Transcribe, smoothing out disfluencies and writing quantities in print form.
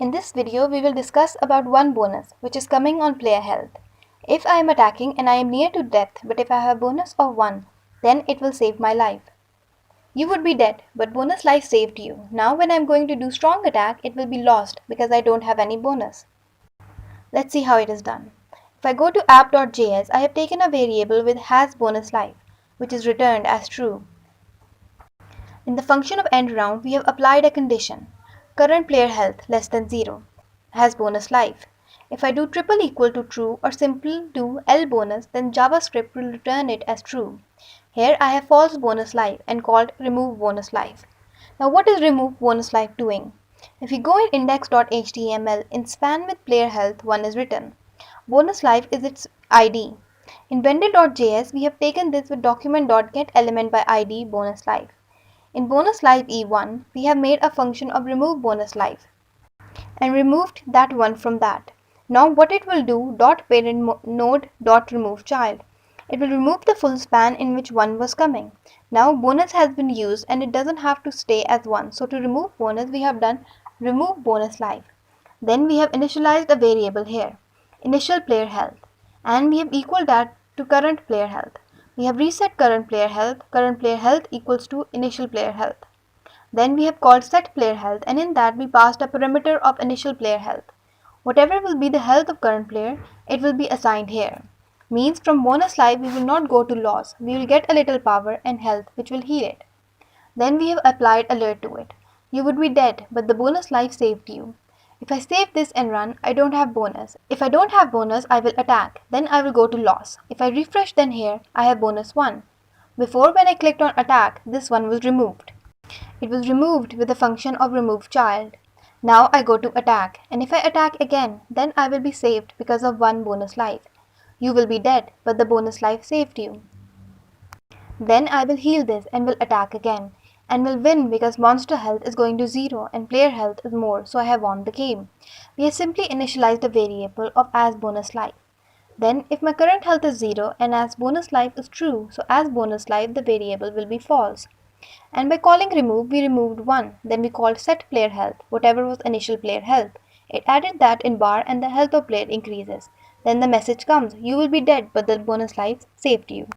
In this video, we will discuss about one bonus which is coming on player health. If I am attacking and I am near to death, but if I have a bonus of 1, then it will save my life. You would be dead, but bonus life saved you. Now when I am going to do strong attack, it will be lost because I don't have any bonus. Let's see how it is done. If I go to app.js, I have taken a variable with has bonus life, which is returned as true. In the function of end round, we have applied a condition. Current player health less than 0 has bonus life. If I do triple equal to true or simply do L bonus, then JavaScript will return it as true. Here I have false bonus life and called remove bonus life. Now what is remove bonus life doing? If we go in index.html, in span with player health 1 is written. Bonus life is its ID. In vendor.js, we have taken this with document.getElement by ID bonus life. In bonus life E1, we have made a function of remove bonus life and removed that one from that. Now what it will do, dot parent node dot remove child. It will remove the full span in which 1 was coming. Now bonus has been used and it doesn't have to stay as 1. So to remove bonus, we have done remove bonus life. Then we have initialized a variable here, initial player health, and we have equaled that to current player health. We have reset current player health equals to initial player health. Then we have called set player health, and in that we passed a parameter of initial player health. Whatever will be the health of current player, it will be assigned here. Means from bonus life we will not go to loss, we will get a little power and health which will heal it. Then we have applied alert to it. You would be dead, but the bonus life saved you. If I save this and run, I don't have bonus. If I don't have bonus, I will attack. Then I will go to loss. If I refresh, then here, I have bonus 1. Before, when I clicked on attack, this one was removed. It was removed with the function of remove child. Now I go to attack, and if I attack again, then I will be saved because of 1 bonus life. You will be dead, but the bonus life saved you. Then I will heal this and will attack again, and will win because monster health is going to 0 and player health is more, so I have won the game. We have simply initialized a variable of as bonus life. Then if my current health is 0 and as bonus life is true, so as bonus life the variable will be false. And by calling remove, we removed 1. Then we called set player health, whatever was initial player health. It added that in bar and the health of player increases. Then the message comes, you will be dead, but the bonus life saved you.